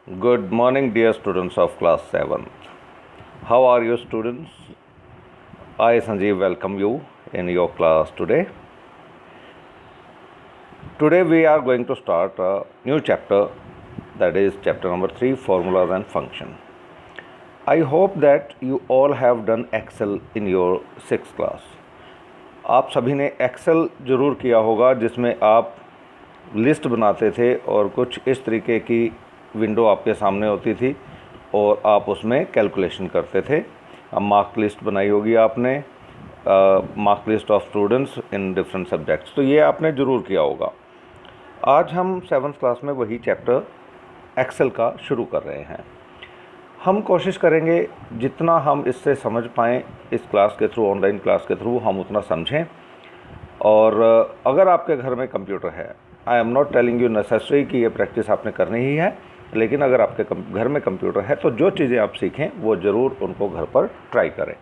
Good morning, dear students of class 7th. How are you, students? I, Sanjeev, welcome you in your class today. Today we are going to start a new chapter, that is chapter number 3, Formulas and Function. I hope that you all have done Excel in your 6th class. आप सभी ने Excel ज़रूर किया होगा, जिसमें आप list बनाते थे और कुछ इस तरीके की विंडो आपके सामने होती थी और आप उसमें कैलकुलेशन करते थे। अब मार्क लिस्ट बनाई होगी आपने, mark list of students in different subjects, तो ये आपने ज़रूर किया होगा। आज हम 7th क्लास में वही चैप्टर एक्सेल का शुरू कर रहे हैं। हम कोशिश करेंगे जितना हम इससे समझ पाएँ इस क्लास के थ्रू, ऑनलाइन क्लास के थ्रू, हम उतना समझें। और अगर आपके घर में कंप्यूटर है, I am not telling you necessary कि ये प्रैक्टिस आपने करनी ही है, लेकिन अगर आपके घर में कंप्यूटर है तो जो चीज़ें आप सीखें वो ज़रूर उनको घर पर ट्राई करें।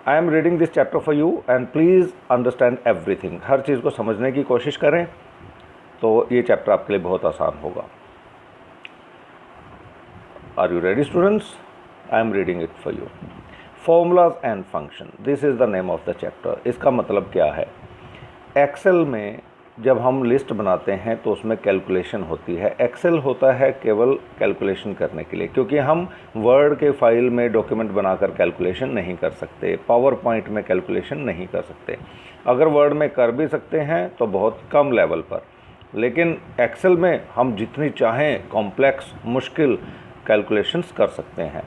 I am reading this chapter for you and please understand everything. हर चीज़ को समझने की कोशिश करें तो ये चैप्टर आपके लिए बहुत आसान होगा। Are you ready students? I am reading it for you. Formulas and function, this is the name of the chapter. इसका मतलब क्या है? एक्सेल में जब हम लिस्ट बनाते हैं तो उसमें कैलकुलेशन होती है। एक्सेल होता है केवल कैलकुलेशन करने के लिए, क्योंकि हम वर्ड के फाइल में डॉक्यूमेंट बनाकर कैलकुलेशन नहीं कर सकते, पावर पॉइंट में कैलकुलेशन नहीं कर सकते। अगर वर्ड में कर भी सकते हैं तो बहुत कम लेवल पर, लेकिन एक्सेल में हम जितनी चाहें कॉम्प्लेक्स, मुश्किल कैलकुलेशंस कर सकते हैं।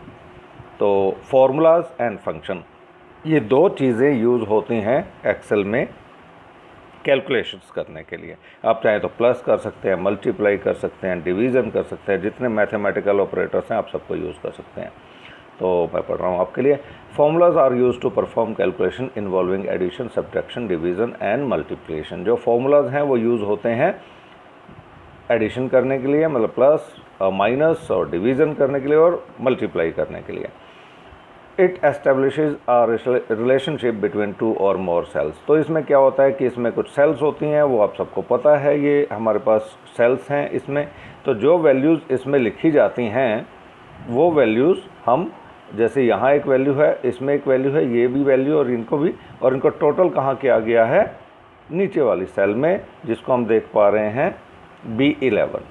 तो फॉर्मूलाज एंड फंक्शन, ये दो चीज़ें यूज़ होती हैं एक्सेल में कैलकुलेशंस करने के लिए। आप चाहें तो प्लस कर सकते हैं, मल्टीप्लाई कर सकते हैं, डिवीज़न कर सकते हैं, जितने मैथमेटिकल ऑपरेटर्स हैं आप सबको यूज़ कर सकते हैं। तो मैं पढ़ रहा हूँ आपके लिए। Formulas are used to perform calculation involving addition, subtraction, division and multiplication. जो फॉर्मूलाज हैं वो यूज़ होते हैं एडिशन करने के लिए, मतलब प्लस और माइनस, और डिवीज़न करने के लिए और मल्टीप्लाई करने के लिए। It establishes a relationship between two or more sales. तो इसमें क्या होता है कि इसमें कुछ सेल्स होती हैं, वो आप सबको पता है, ये हमारे पास सेल्स हैं इसमें। तो जो वैल्यूज़ इसमें लिखी जाती हैं वो वैल्यूज़ हम, जैसे यहाँ एक वैल्यू है, इसमें एक वैल्यू है, ये भी वैल्यू और इनको भी, और इनको टोटल कहाँ किया गया है? नीचे वाली सेल में, जिसको हम देख पा रहे हैं B11।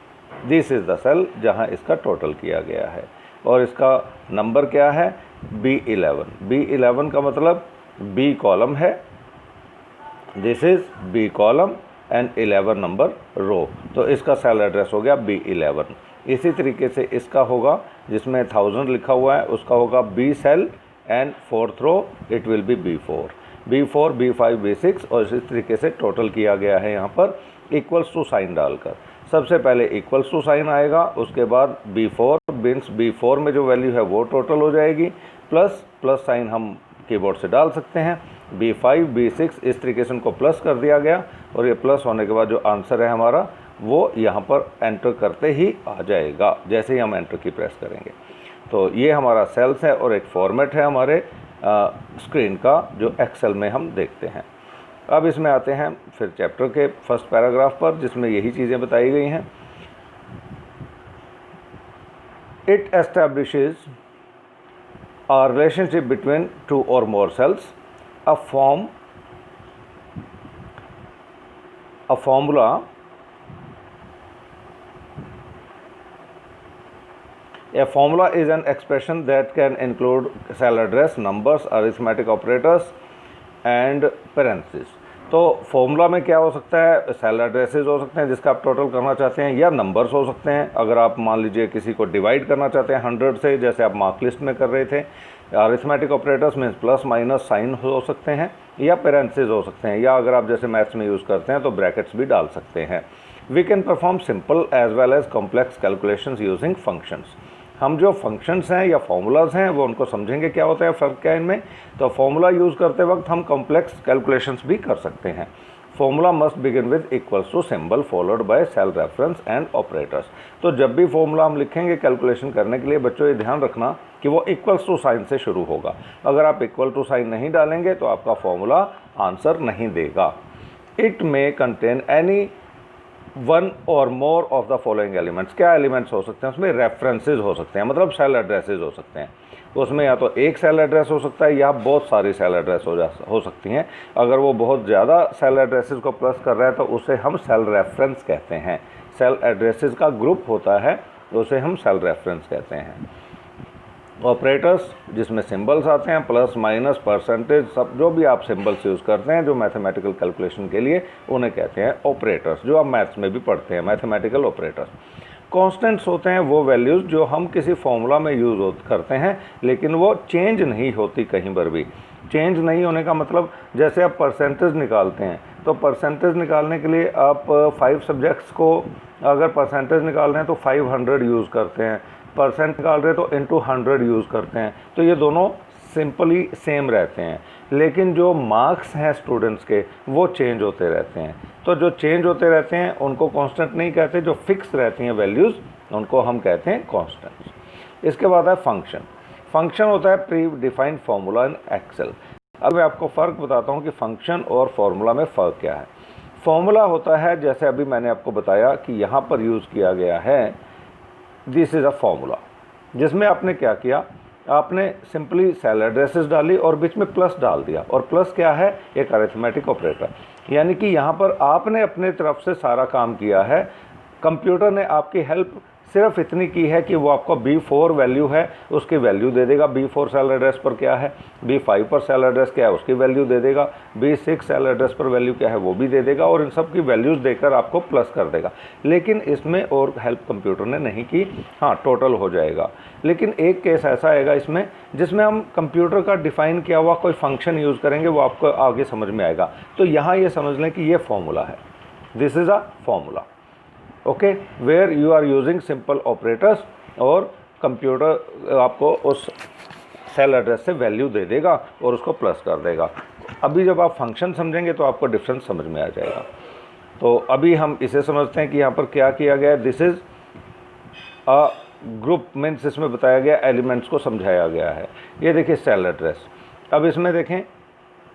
This is the cell जहाँ इसका टोटल किया गया है, और इसका नंबर क्या है? B11। B11 का मतलब B कॉलम है, this is B column and 11 number row, तो इसका सेल एड्रेस हो गया B11। इसी तरीके से इसका होगा, जिसमें 1000 लिखा हुआ है, उसका होगा B cell and 4th row it will be B4, B4, B5, B6, और इसी तरीके से टोटल किया गया है यहाँ पर इक्वल्स टू साइन डालकर। सबसे पहले इक्वल्स टू साइन आएगा, उसके बाद B4 मीन्स B4 में जो वैल्यू है वो टोटल हो जाएगी, प्लस साइन हम कीबोर्ड से डाल सकते हैं, B5, B6, इस तरीके से उनको प्लस कर दिया गया, और ये प्लस होने के बाद जो आंसर है हमारा वो यहाँ पर एंटर करते ही आ जाएगा, जैसे ही हम एंटर की प्रेस करेंगे। तो ये हमारा सेल्स है और एक फॉर्मेट है हमारे स्क्रीन का, जो एक्सेल में हम देखते हैं। अब इसमें आते हैं फिर चैप्टर के फर्स्ट पैराग्राफ पर, जिसमें यही चीज़ें बताई गई हैं। It establishes a relationship between two or more cells, a formula A formula is an expression that can include cell address, numbers, arithmetic operators and parentheses। तो फॉर्मूला में क्या हो सकता है? सेल एड्रेसेस हो सकते हैं जिसका आप टोटल करना चाहते हैं, या नंबर्स हो सकते हैं। अगर आप मान लीजिए किसी को डिवाइड करना चाहते हैं 100 से, जैसे आप मार्क लिस्ट में कर रहे थे। Arithmetic operators means plus minus sign हो सकते हैं, या पेरेंथेसिस हो सकते हैं, या अगर आप जैसे मैथ्स में यूज़ करते हैं तो ब्रैकेट्स भी डाल सकते हैं। We can perform simple as well as complex calculations using functions. हम जो फंक्शंस हैं या फॉर्मूलाज हैं वो उनको समझेंगे, क्या होता है, फ़र्क क्या है इनमें। तो फॉर्मूला यूज़ करते वक्त हम कॉम्प्लेक्स कैलकुलेशंस भी कर सकते हैं। Formula must begin with equals to symbol followed by cell reference and operators. तो जब भी फॉर्मूला हम लिखेंगे कैलकुलेशन करने के लिए, बच्चों ये ध्यान रखना कि वो इक्वल्स टू साइन से शुरू होगा। अगर आप इक्वल टू साइन नहीं डालेंगे तो आपका फॉर्मूला आंसर नहीं देगा। It may contain any one or more of the following elements. क्या एलिमेंट्स हो सकते हैं उसमें? रेफरेंसेस हो सकते हैं, मतलब सेल एड्रेसेस हो सकते हैं। उसमें या तो एक सेल एड्रेस हो सकता है या बहुत सारी सेल एड्रेस हो सकती हैं। अगर वो बहुत ज़्यादा सेल एड्रेसेस को प्लस कर रहा है तो उसे हम सेल रेफरेंस कहते हैं। सेल एड्रेसेस का ग्रुप होता है उसे हम सेल रेफरेंस कहते हैं। ऑपरेटर्स जिसमें सिंबल्स आते हैं, प्लस माइनस परसेंटेज, सब जो भी आप सिंबल्स यूज़ करते हैं जो मैथमेटिकल कैलकुलेशन के लिए, उन्हें कहते हैं ऑपरेटर्स, जो आप मैथ्स में भी पढ़ते हैं, मैथमेटिकल ऑपरेटर्स। कांस्टेंट्स होते हैं वो वैल्यूज़ जो हम किसी फॉर्मूला में यूज़ करते हैं लेकिन वो चेंज नहीं होती कहीं पर भी। चेंज नहीं होने का मतलब, जैसे आप परसेंटेज निकालते हैं तो परसेंटेज निकालने के लिए आप 5 सब्जेक्ट्स को अगर परसेंटेज निकाल रहे हैं तो 500 यूज़ करते हैं, परसेंट निकाल रहे हैं तो इंटू 100 यूज़ करते हैं, तो ये दोनों सिंपली सेम रहते हैं। लेकिन जो मार्क्स हैं स्टूडेंट्स के वो चेंज होते रहते हैं। तो जो चेंज होते रहते हैं उनको कांस्टेंट नहीं कहते, जो फिक्स रहती हैं वैल्यूज़ उनको हम कहते हैं कांस्टेंट्स। इसके बाद है फंक्शन। फंक्शन होता है pre defined formula in Excel. अब मैं आपको फ़र्क बताता हूँ कि फंक्शन और फार्मूला में फ़र्क क्या है। फार्मूला होता है, जैसे अभी मैंने आपको बताया कि यहाँ पर यूज़ किया गया है, दिस इज़ अ फार्मूला, जिसमें आपने क्या किया, आपने सिंपली सेल एड्रेसेस डाली और बीच में प्लस डाल दिया। और प्लस क्या है? एक अरिथमेटिक ऑपरेटर, यानी कि यहाँ पर आपने अपने तरफ से सारा काम किया है, कंप्यूटर ने आपकी हेल्प सिर्फ इतनी की है कि वो आपका B4 वैल्यू है उसकी वैल्यू दे देगा, B4 सेल एड्रेस पर क्या है, B5 पर सेल एड्रेस क्या है उसकी वैल्यू दे देगा, B6 सेल एड्रेस पर वैल्यू क्या है वो भी दे देगा, और इन सब की वैल्यूज़ देकर आपको प्लस कर देगा। लेकिन इसमें और हेल्प कंप्यूटर ने नहीं की, हाँ टोटल हो जाएगा। लेकिन एक केस ऐसा आएगा इसमें जिसमें हम कंप्यूटर का डिफ़ाइन किया हुआ कोई फंक्शन यूज़ करेंगे, वो आपको आगे समझ में आएगा। तो यहाँ ये समझ लें कि ये फॉर्मूला है, this is a formula, okay, where you are using simple operators, और कंप्यूटर आपको उस सेल एड्रेस से वैल्यू दे देगा और उसको प्लस कर देगा। अभी जब आप फंक्शन समझेंगे तो आपको डिफरेंस समझ में आ जाएगा। तो अभी हम इसे समझते हैं कि यहाँ पर क्या किया गया है। This is a group, means इसमें बताया गया एलिमेंट्स को समझाया गया है। ये देखिए सेल एड्रेस। अब इसमें देखें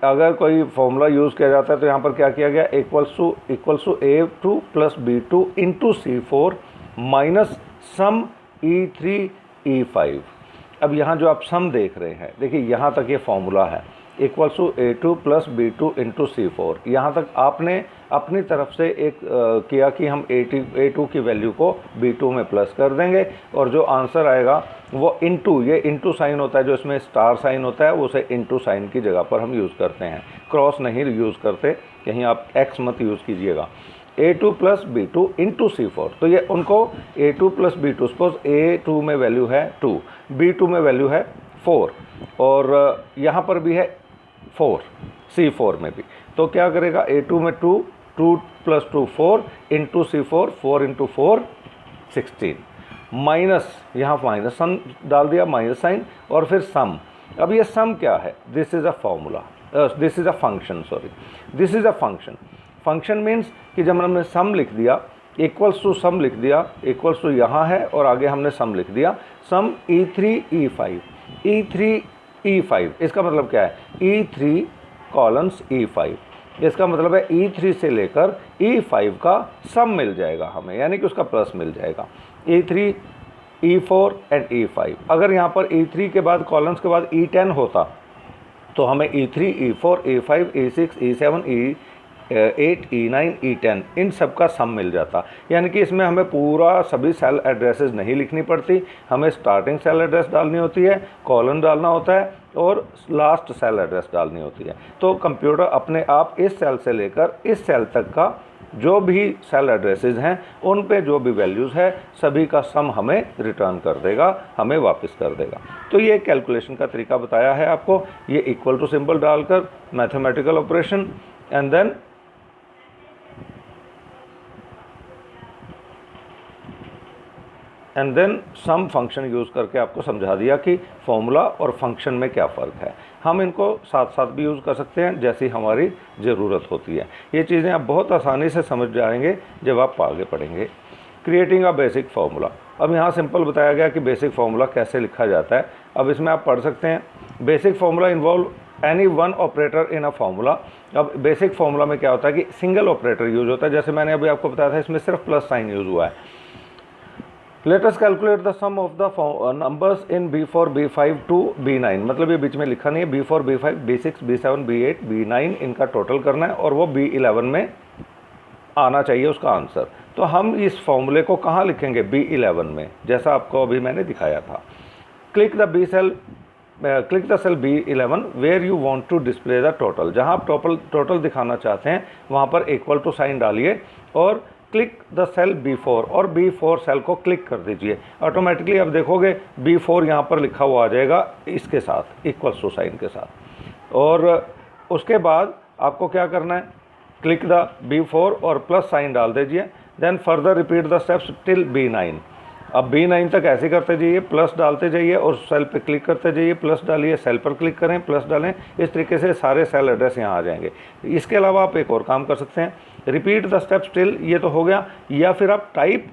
अगर कोई फॉर्मूला यूज़ किया जाता है तो यहाँ पर क्या किया गया, equals to A2 plus B2 into C4 minus sum E3 E5। अब यहाँ जो आप सम देख रहे हैं, देखिए यहाँ तक ये फॉर्मूला है, equals to A2 plus B2 into C4। यहाँ तक आपने अपनी तरफ से एक किया कि हम A2 की वैल्यू को B2 में प्लस कर देंगे, और जो आंसर आएगा वो इंटू, ये इंटू साइन होता है, जो इसमें स्टार साइन होता है उसे इंटू साइन की जगह पर हम यूज़ करते हैं, क्रॉस नहीं यूज़ करते, कहीं आप एक्स मत यूज़ कीजिएगा। A2 plus B2 into C4, तो ये उनको A2 plus B2, suppose A2 में वैल्यू है 2, B2 में वैल्यू है 4, और यहाँ पर भी है 4, C4 में भी। तो क्या करेगा, A2 में 2 plus 2 4 into C4, 4 into 4 16, minus यहाँ माइनस साइन डाल दिया, माइनस साइन, और फिर सम। अब ये सम क्या है, this is a formula, this is a function, sorry, this is a function. Function means कि जब हमने सम लिख दिया, इक्वल्स टू सम लिख दिया, इक्वल्स टू यहाँ है और आगे हमने सम लिख दिया, सम E3 E5, E3 E5, इसका मतलब क्या है, E3 कॉलम्स E5, इसका मतलब है E3 से लेकर E5 का सम मिल जाएगा हमें, यानी कि उसका प्लस मिल जाएगा, E3 E4 एंड E5। अगर यहाँ पर E3 के बाद कॉलम्स के बाद E10 होता तो हमें E3 E4 E5 E6 E7 E8 E9 E10 इन सब का सम मिल जाता। यानी कि इसमें हमें पूरा सभी सेल एड्रेसेस नहीं लिखनी पड़ती, हमें स्टार्टिंग सेल एड्रेस डालनी होती है, कॉलम डालना होता है और लास्ट सेल एड्रेस डालनी होती है। तो कंप्यूटर अपने आप इस सेल से लेकर इस सेल तक का जो भी सेल एड्रेसेस हैं उन पे जो भी वैल्यूज़ है सभी का सम हमें रिटर्न कर देगा, हमें वापस कर देगा। तो ये कैलकुलेशन का तरीका बताया है आपको, ये इक्वल टू सिंबल डालकर mathematical operation and then sum function use करके आपको समझा दिया कि फॉर्मूला और फंक्शन में क्या फ़र्क है। हम इनको साथ साथ भी यूज़ कर सकते हैं जैसी हमारी ज़रूरत होती है। ये चीज़ें आप बहुत आसानी से समझ जाएंगे जब आप आगे पढ़ेंगे। क्रिएटिंग अ बेसिक फार्मूला, अब यहाँ सिंपल बताया गया कि बेसिक फार्मूला कैसे लिखा जाता है। अब इसमें आप पढ़ सकते हैं, basic formula involve any one operator in a formula. अब बेसिक फार्मूला में क्या होता है कि सिंगल ऑपरेटर यूज होता है, जैसे मैंने अभी आपको बताया था इसमें सिर्फ प्लस साइन यूज हुआ है। Let us calculate the sum of the numbers in B4 B5 to B9, मतलब ये बीच में लिखा नहीं है, B4 B5 B6 B7 B8 B9 इनका टोटल करना है और वो B11 में आना चाहिए उसका आंसर। तो हम इस फॉर्मूले को कहाँ लिखेंगे? B11 में, जैसा आपको अभी मैंने दिखाया था। Click the cell B11 where you want to display the total, जहाँ आप टोटल दिखाना चाहते हैं वहाँ पर इक्वल टू साइन डालिए और क्लिक द सेल B4 और B4 सेल को क्लिक कर दीजिए। ऑटोमेटिकली अब देखोगे B4 यहाँ पर लिखा हुआ आ जाएगा इसके साथ, इक्वल टू साइन के साथ। और उसके बाद आपको क्या करना है? क्लिक द B4 और प्लस साइन डाल दीजिए। Then further repeat the steps till B9। अब B9 तक ऐसे करते जाइए, प्लस डालते जाइए और सेल पे क्लिक करते जाइए, प्लस डालिए, सेल पर क्लिक करें, प्लस डालें। इस तरीके से सारे सेल एड्रेस यहाँ आ जाएंगे। इसके अलावा आप एक और काम कर सकते हैं, रिपीट द स्टेप्स टिल, ये तो हो गया, या फिर आप टाइप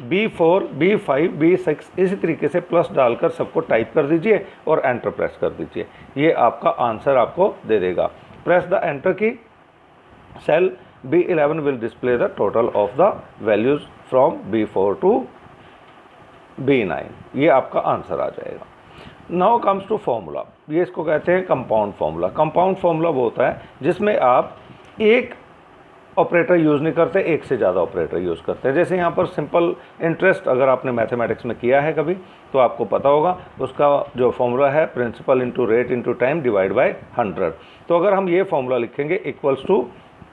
B4 B5 B6 इसी तरीके से प्लस डालकर सबको टाइप कर दीजिए और एंटर प्रेस कर दीजिए। ये आपका आंसर आपको दे देगा। Press the enter key, cell B11 will display the total of the values from B4 to B9। ये आपका आंसर आ जाएगा। नाउ कम्स टू फॉर्मूला, ये इसको कहते हैं कंपाउंड फार्मूला। कंपाउंड फार्मूला वो होता है जिसमें आप एक ऑपरेटर यूज़ नहीं करते, एक से ज़्यादा ऑपरेटर यूज़ करते हैं। जैसे यहाँ पर सिंपल इंटरेस्ट अगर आपने मैथमेटिक्स में किया है कभी तो आपको पता होगा, उसका जो फॉर्मूला है principal into rate into time divide by 100। तो अगर हम ये फॉर्मूला लिखेंगे इक्वल्स टू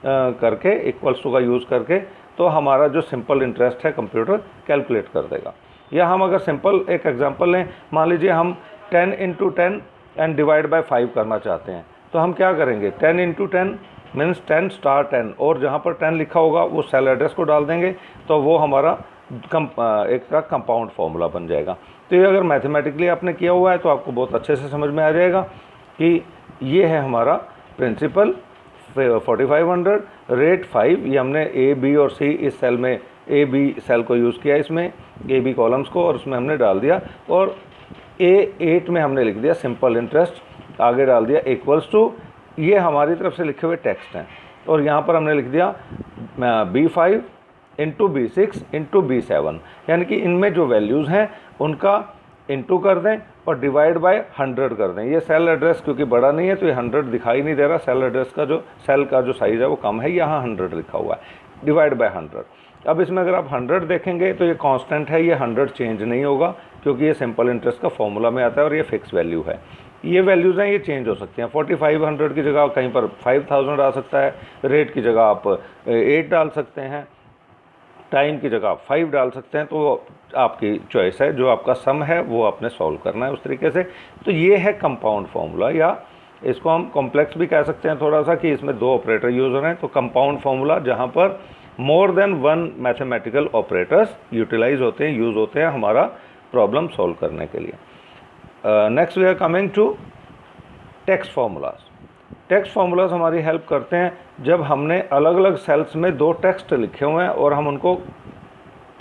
करके, इक्वल्स टू का यूज़ करके, तो हमारा जो सिंपल इंटरेस्ट है कंप्यूटर कैलकुलेट कर देगा। या हम अगर सिंपल एक एग्जांपल लें, मान लीजिए हम 10 इंटू 10 एंड डिवाइड बाय 5 करना चाहते हैं, तो हम क्या करेंगे? 10 इंटू 10 मीन्स 10 स्टार 10, और जहाँ पर 10 लिखा होगा वो सेल एड्रेस को डाल देंगे, तो वो हमारा एक का कंपाउंड फार्मूला बन जाएगा। तो ये अगर मैथमेटिकली आपने किया हुआ है तो आपको बहुत अच्छे से समझ में आ जाएगा कि ये है हमारा प्रिंसिपल 4500, रेट 5, ये हमने A B और C इस सेल में A B सेल को यूज़ किया, इसमें A B कॉलम्स को, और उसमें हमने डाल दिया, और A8 में हमने लिख दिया सिंपल इंटरेस्ट, आगे डाल दिया इक्वल्स टू, ये हमारी तरफ से लिखे हुए टेक्स्ट हैं, और यहाँ पर हमने लिख दिया B5 into B6 into B7, यानी कि इनमें जो वैल्यूज़ हैं उनका इंटू कर दें और डिवाइड बाय 100 कर दें। ये सेल एड्रेस क्योंकि बड़ा नहीं है तो ये 100 दिखाई नहीं दे रहा, सेल एड्रेस का जो सेल का जो साइज़ है वो कम है, यहाँ 100 लिखा हुआ है, डिवाइड बाय 100। अब इसमें अगर आप 100 देखेंगे तो ये कांस्टेंट है, ये 100 चेंज नहीं होगा क्योंकि ये सिंपल इंटरेस्ट का फॉर्मूला में आता है और ये फिक्स वैल्यू है। ये वैल्यूज़ हैं, ये चेंज हो सकती हैं। 4500 की जगह कहीं पर 5000 आ सकता है, रेट की जगह आप 8 डाल सकते हैं, टाइम की जगह आप 5 डाल सकते हैं, तो आपकी चॉइस है, जो आपका सम है वो आपने सॉल्व करना है उस तरीके से। तो ये है कंपाउंड फार्मूला, या इसको हम कॉम्प्लेक्स भी कह सकते हैं थोड़ा सा, कि इसमें 2 ऑपरेटर यूज़ हो रहे हैं। तो कंपाउंड फार्मूला जहाँ पर more than 1 mathematical operators utilise होते हैं, यूज़ होते हैं हमारा प्रॉब्लम सॉल्व करने के लिए। Next we are coming to text formulas. Text formulas हमारी हेल्प करते हैं जब हमने अलग अलग सेल्स में 2 टेक्स्ट लिखे हुए हैं और हम उनको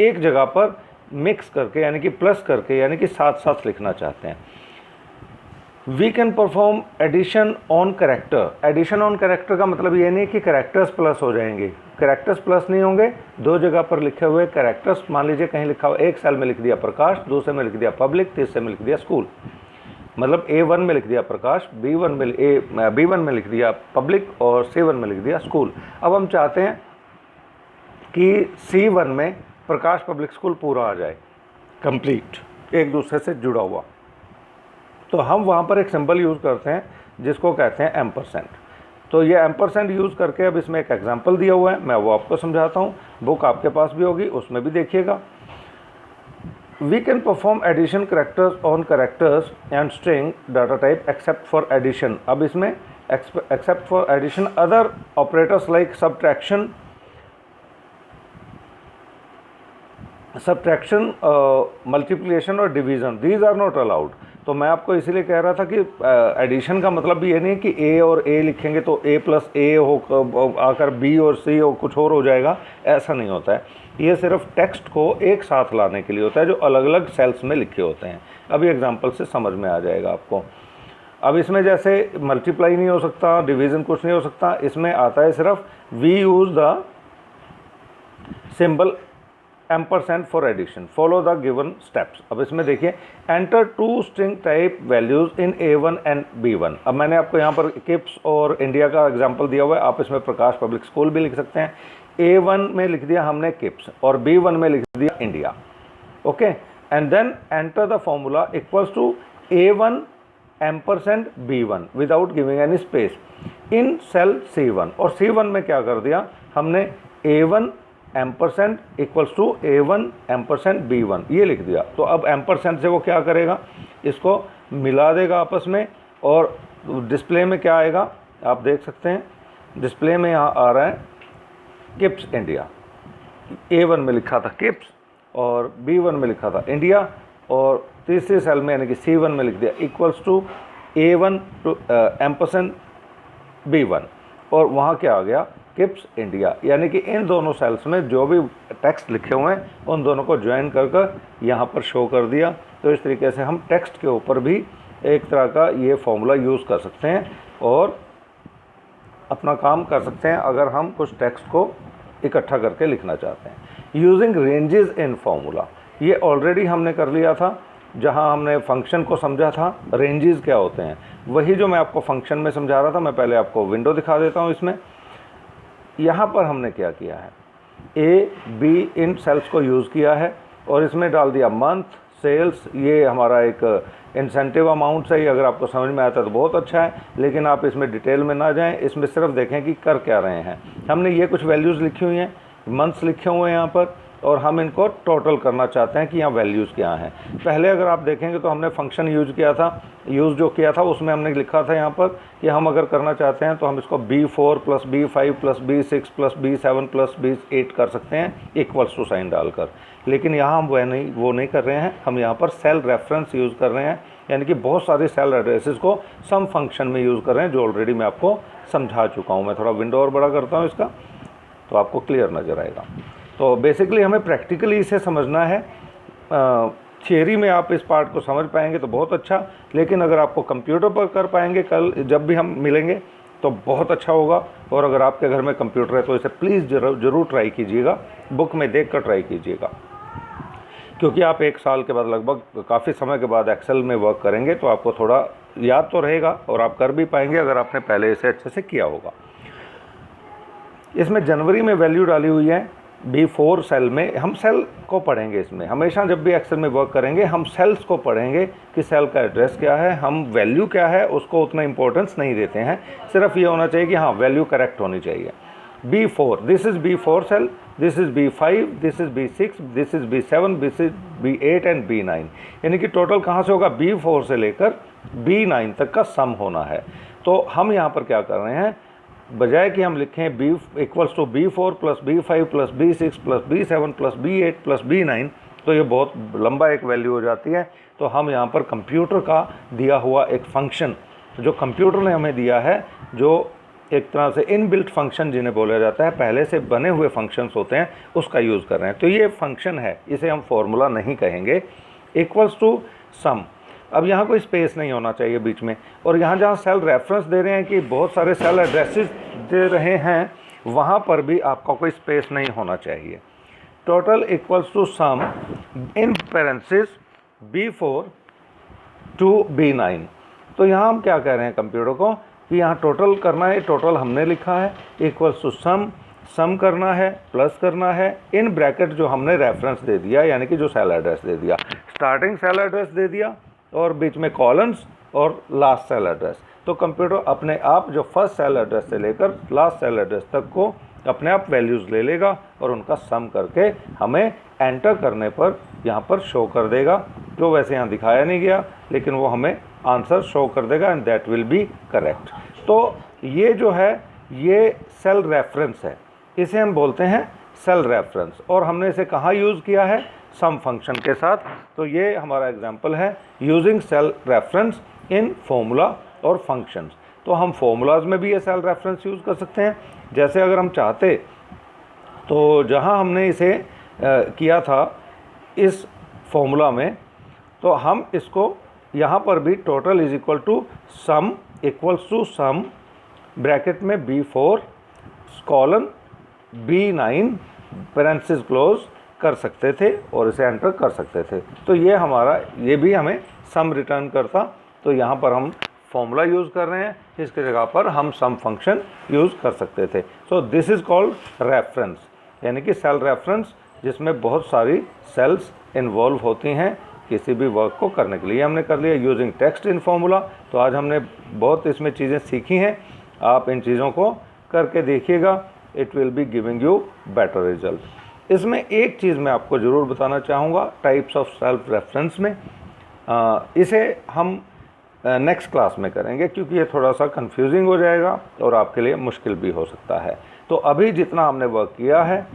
एक जगह पर मिक्स करके, यानी कि प्लस करके, यानी कि साथ साथ लिखना चाहते हैं। We can perform addition on character. Addition on character का मतलब ये नहीं कि करेक्टर्स प्लस हो जाएंगे, करेक्टर्स प्लस नहीं होंगे, 2 जगह पर लिखे हुए करेक्टर्स, मान लीजिए कहीं लिखा हुआ, एक सेल में लिख दिया प्रकाश, दूसरे में लिख दिया पब्लिक, तीसरे में लिख दिया स्कूल, मतलब A1 में लिख दिया प्रकाश, B1 में लिख दिया पब्लिक और C1 में लिख दिया स्कूल। अब हम चाहते हैं कि C1 में प्रकाश पब्लिक स्कूल पूरा आ जाए, कंप्लीट, एक दूसरे से जुड़ा हुआ, तो हम वहाँ पर एक सिंबल यूज़ करते हैं जिसको कहते हैं एम्परसेंट। तो ये एम्परसेंट यूज़ करके, अब इसमें एक एग्जांपल दिया हुआ है, मैं वो आपको समझाता हूँ, बुक आपके पास भी होगी, उसमें भी देखिएगा। We can perform addition characters on characters and string data type except for addition। अब इसमें except for addition other operators like subtraction, multiplication और division, these are not allowed। तो मैं आपको इसीलिए कह रहा था कि एडिशन का मतलब भी ये नहीं है कि A और A लिखेंगे तो A प्लस A हो आकर B और C हो कुछ और हो जाएगा, ऐसा नहीं होता है। ये सिर्फ टेक्स्ट को एक साथ लाने के लिए होता है जो अलग अलग सेल्स में लिखे होते हैं। अभी एग्जांपल से समझ में आ जाएगा आपको। अब इसमें जैसे मल्टीप्लाई नहीं हो सकता, डिवीज़न कुछ नहीं हो सकता, इसमें आता है सिर्फ we use the symbol ampersand for addition, follow the given steps. अब इसमें देखिए enter two string type values in A1 and B1। अब मैंने आपको यहाँ पर किप्स और इंडिया का एग्जांपल दिया हुआ है, आप इसमें प्रकाश पब्लिक स्कूल भी लिख सकते हैं। A1 में लिख दिया हमने किप्स और B1 में लिख दिया India, okay. And then enter the formula equals to A1 ampersand B1 without giving any space in cell C1। और C1 में क्या कर दिया हमने, A1 ampersand equals to A1 ampersand B1 ये लिख दिया। तो अब एम्परसेंड से वो क्या करेगा, इसको मिला देगा आपस में, और डिस्प्ले में क्या आएगा आप देख सकते हैं, डिस्प्ले में यहाँ आ रहा है किप्स इंडिया। A1 में लिखा था किप्स और B1 में लिखा था इंडिया, और तीसरे सेल में यानी कि C1 में लिख दिया equals to A1 ampersand B1, और वहाँ क्या आ गया, किप्स इंडिया। यानी कि इन दोनों सेल्स में जो भी टेक्स्ट लिखे हुए हैं उन दोनों को ज्वाइन कर कर यहाँ पर शो कर दिया। तो इस तरीके से हम टेक्स्ट के ऊपर भी एक तरह का ये फॉर्मूला यूज़ कर सकते हैं और अपना काम कर सकते हैं अगर हम कुछ टेक्स्ट को इकट्ठा करके लिखना चाहते हैं। यूजिंग रेंजेस इन फॉर्मूला, ये ऑलरेडी हमने कर लिया था जहाँ हमने फंक्शन को समझा था रेंजेस क्या होते हैं, वही जो मैं आपको फंक्शन में समझा रहा था। मैं पहले आपको विंडो दिखा देता हूँ। इसमें यहाँ पर हमने क्या किया है, A, B इन सेल्स को यूज़ किया है और इसमें डाल दिया मंथ, सेल्स, ये हमारा एक इंसेंटिव अमाउंट है। ये अगर आपको समझ में आता है तो बहुत अच्छा है, लेकिन आप इसमें डिटेल में ना जाएं, इसमें सिर्फ देखें कि कर क्या रहे हैं। हमने ये कुछ वैल्यूज़ लिखी हुई हैं, मंथ्स लिखे हुए हैं यहाँ पर, और हम इनको टोटल करना चाहते हैं कि यहाँ वैल्यूज़ क्या हैं। पहले अगर आप देखेंगे तो हमने फंक्शन यूज़ जो किया था उसमें हमने लिखा था यहाँ पर कि हम अगर करना चाहते हैं तो हम इसको B4 plus B5 plus B6 plus B7 plus B8 कर सकते हैं इक्वल्स टू साइन डालकर। लेकिन यहाँ हम वो नहीं कर रहे हैं, हम यहाँ पर सेल रेफरेंस यूज़ कर रहे हैं, यानी कि बहुत सारे सेल एड्रेसेस को सम फंक्शन में यूज़ कर रहे हैं, जो ऑलरेडी मैं आपको समझा चुका हूँ। मैं थोड़ा विंडो और बड़ा करता हूँ इसका, तो आपको क्लियर नज़र आएगा। तो बेसिकली हमें प्रैक्टिकली इसे समझना है। थियरी में आप इस पार्ट को समझ पाएंगे तो बहुत अच्छा, लेकिन अगर आपको कंप्यूटर पर कर पाएंगे कल जब भी हम मिलेंगे तो बहुत अच्छा होगा। और अगर आपके घर में कंप्यूटर है तो इसे प्लीज़ ज़रूर ट्राई कीजिएगा, बुक में देख कर ट्राई कीजिएगा, क्योंकि आप 1 साल के बाद लगभग काफ़ी समय के बाद एक्सेल में वर्क करेंगे तो आपको थोड़ा याद तो रहेगा और आप कर भी पाएंगे अगर आपने पहले इसे अच्छे से किया होगा। इसमें जनवरी में वैल्यू डाली हुई है B4 सेल में। हम सेल को पढ़ेंगे, इसमें हमेशा जब भी एक्सेल में वर्क करेंगे हम सेल्स को पढ़ेंगे कि सेल का एड्रेस क्या है, हम वैल्यू क्या है उसको उतना इंपॉर्टेंस नहीं देते हैं, सिर्फ ये होना चाहिए कि हाँ वैल्यू करेक्ट होनी चाहिए। B4, this is B4 cell, this is B5, this is B6, this is B7, this is B8 and B9। यानी कि टोटल कहाँ से होगा, B4 से लेकर B9 तक का सम होना है। तो हम यहाँ पर क्या कर रहे हैं, बजाय कि हम लिखें B equals to B4 plus B5 plus B6 plus B7 plus B8 plus B9, तो ये बहुत लंबा एक वैल्यू हो जाती है। तो हम यहाँ पर कंप्यूटर का दिया हुआ एक फंक्शन, जो कंप्यूटर ने हमें दिया है, जो एक तरह से इनबिल्ट फंक्शन जिन्हें बोला जाता है, पहले से बने हुए फंक्शंस होते हैं, उसका यूज़ कर रहे हैं। तो ये फंक्शन है, इसे हम फॉर्मूला नहीं कहेंगे। इक्वल्स टू सम, अब यहाँ कोई स्पेस नहीं होना चाहिए बीच में, और यहाँ जहाँ सेल रेफरेंस दे रहे हैं कि बहुत सारे सेल एड्रेसेस दे रहे हैं, वहाँ पर भी आपका कोई स्पेस नहीं होना चाहिए। Total equals to sum in parenthesis B4 to B9। तो यहाँ हम क्या कह रहे हैं कंप्यूटर को कि यहाँ टोटल करना है, टोटल हमने लिखा है, इक्वल्स टू सम करना है, प्लस करना है, इन ब्रैकेट जो हमने रेफरेंस दे दिया, यानी कि जो सेल एड्रेस दे दिया, स्टार्टिंग सेल एड्रेस दे दिया और बीच में कॉलम्स और लास्ट सेल एड्रेस। तो कंप्यूटर अपने आप जो फर्स्ट सेल एड्रेस से लेकर लास्ट सेल एड्रेस तक को अपने आप वैल्यूज़ ले लेगा और उनका सम करके हमें एंटर करने पर यहाँ पर शो कर देगा, जो वैसे यहाँ दिखाया नहीं गया, लेकिन वो हमें आंसर शो कर देगा and that will be correct. तो ये जो है ये सेल रेफरेंस है, इसे हम बोलते हैं सेल रेफरेंस, और हमने इसे कहाँ यूज़ किया है, सम फंक्शन के साथ। तो ये हमारा एग्जांपल है using cell reference in formula और फंक्शंस। तो हम फॉर्मूलाज में भी ये सेल रेफरेंस यूज़ कर सकते हैं। जैसे अगर हम चाहते तो जहाँ हमने इसे किया था इस फॉर्मूला में, तो हम इसको यहाँ पर भी total is equal to sum equals to sum bracket में B4 colon B9 parenthesis close कर सकते थे और इसे एंटर कर सकते थे। तो ये हमारा, ये भी हमें सम रिटर्न करता। तो यहाँ पर हम फॉर्मूला यूज़ कर रहे हैं, इसकी जगह पर हम सम फंक्शन यूज़ कर सकते थे। So this is called reference, यानी कि सेल रेफरेंस, जिसमें बहुत सारी सेल्स इन्वॉल्व होती हैं किसी भी वर्क को करने के लिए। हमने कर लिया यूजिंग टेक्स्ट इन फॉर्मूला। तो आज हमने बहुत इसमें चीज़ें सीखी हैं। आप इन चीज़ों को करके देखिएगा, it will be giving you better result. इसमें एक चीज़ मैं आपको ज़रूर बताना चाहूँगा टाइप्स ऑफ सेल्फ रेफरेंस में, इसे हम नेक्स्ट क्लास में करेंगे क्योंकि ये थोड़ा सा कंफ्यूजिंग हो जाएगा और आपके लिए मुश्किल भी हो सकता है। तो अभी जितना हमने वर्क किया है,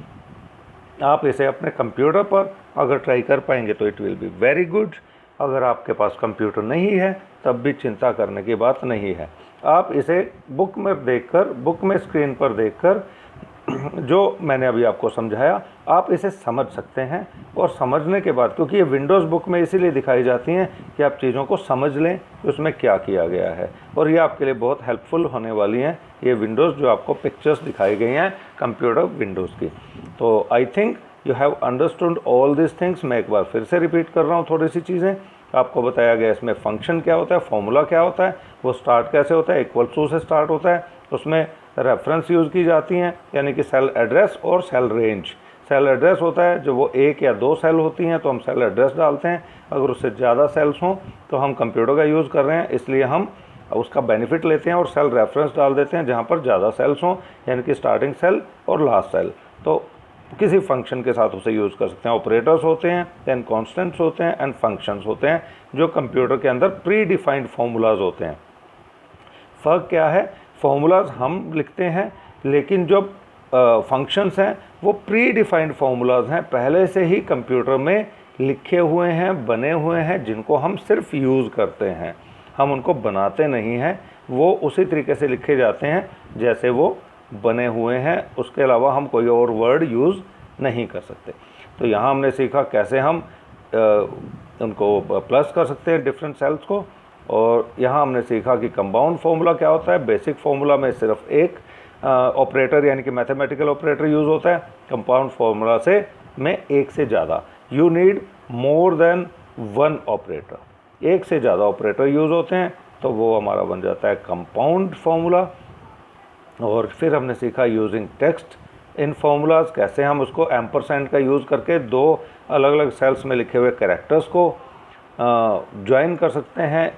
आप इसे अपने कंप्यूटर पर अगर ट्राई कर पाएंगे तो it will be very good. अगर आपके पास कंप्यूटर नहीं है तब भी चिंता करने की बात नहीं है। आप इसे बुक में देखकर, बुक में स्क्रीन पर देखकर जो मैंने अभी आपको समझाया, आप इसे समझ सकते हैं। और समझने के बाद, क्योंकि ये विंडोज़ बुक में इसीलिए दिखाई जाती हैं कि आप चीज़ों को समझ लें कि उसमें क्या किया गया है, और ये आपके लिए बहुत हेल्पफुल होने वाली हैं ये विंडोज़ जो आपको पिक्चर्स दिखाई गई हैं कंप्यूटर विंडोज़ की। तो I think you have understood all this things. मैं एक बार फिर से रिपीट कर रहा हूँ थोड़ी सी चीज़ें। आपको बताया गया इसमें फंक्शन क्या होता है, फॉर्मूला क्या होता है, वो स्टार्ट कैसे होता है, इक्वल टू से स्टार्ट होता है, उसमें रेफरेंस यूज़ की जाती हैं, यानी कि सेल एड्रेस और सेल रेंज। सेल एड्रेस होता है जो वो 1 या 2 सेल होती हैं तो हम सेल एड्रेस डालते हैं। अगर उससे ज़्यादा सेल्स हों तो हम कंप्यूटर का यूज़ कर रहे हैं, इसलिए हम उसका बेनिफिट लेते हैं और सेल रेफरेंस डाल देते हैं जहाँ पर ज़्यादा सेल्स हों, यानी कि स्टार्टिंग सेल और लास्ट सेल। तो किसी फंक्शन के साथ उसे यूज़ कर सकते हैं। ऑपरेटर्स होते हैं, देन कॉन्स्टेंट्स होते हैं एंड फंक्शंस होते हैं, जो कंप्यूटर के अंदर प्री डिफाइंड फार्मूलाज होते हैं। फ़र्क क्या है, फार्मूलाज हम लिखते हैं, लेकिन जो फंक्शंस हैं वो प्री डिफाइंड फार्मूलाज हैं, पहले से ही कंप्यूटर में लिखे हुए हैं, बने हुए हैं, जिनको हम सिर्फ यूज़ करते हैं। हम उनको बनाते नहीं हैं, वो उसी तरीके से लिखे जाते हैं जैसे वो बने हुए हैं। उसके अलावा हम कोई और वर्ड यूज़ नहीं कर सकते। तो यहाँ हमने सीखा कैसे हम उनको प्लस कर सकते हैं डिफरेंट सेल्स को, और यहाँ हमने सीखा कि कंपाउंड फार्मूला क्या होता है। बेसिक फार्मूला में सिर्फ एक ऑपरेटर यानी कि मैथमेटिकल ऑपरेटर यूज़ होता है, कंपाउंड फार्मूला से में एक से ज़्यादा, you need more than 1 operator, एक से ज़्यादा ऑपरेटर यूज़ होते हैं, तो वो हमारा बन जाता है कंपाउंड फार्मूला। और फिर हमने सीखा यूजिंग टेक्स्ट इन फार्मूलाज, कैसे हम उसको एम्परसेंड का यूज़ करके 2 अलग अलग सेल्स में लिखे हुए कैरेक्टर्स को ज्वाइन कर सकते हैं,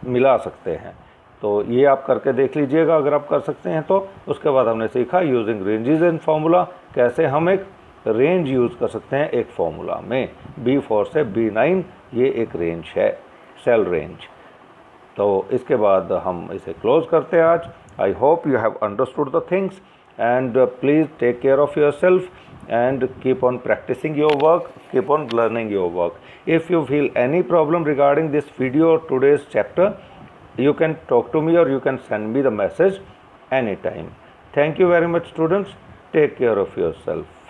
मिला सकते हैं। तो ये आप करके देख लीजिएगा अगर आप कर सकते हैं तो। उसके बाद हमने सीखा यूजिंग रेंजेस इन फार्मूला, कैसे हम एक रेंज यूज़ कर सकते हैं एक फार्मूला में। B4 से B9 ये एक रेंज है, सेल रेंज। तो इसके बाद हम इसे क्लोज करते हैं आज। I hope you have understood the things and please take care of yourself and keep on practicing your work, keep on learning your work. If you feel any problem regarding this video or today's chapter, you can talk to me or you can send me the message anytime. Thank you very much students. Take care of yourself.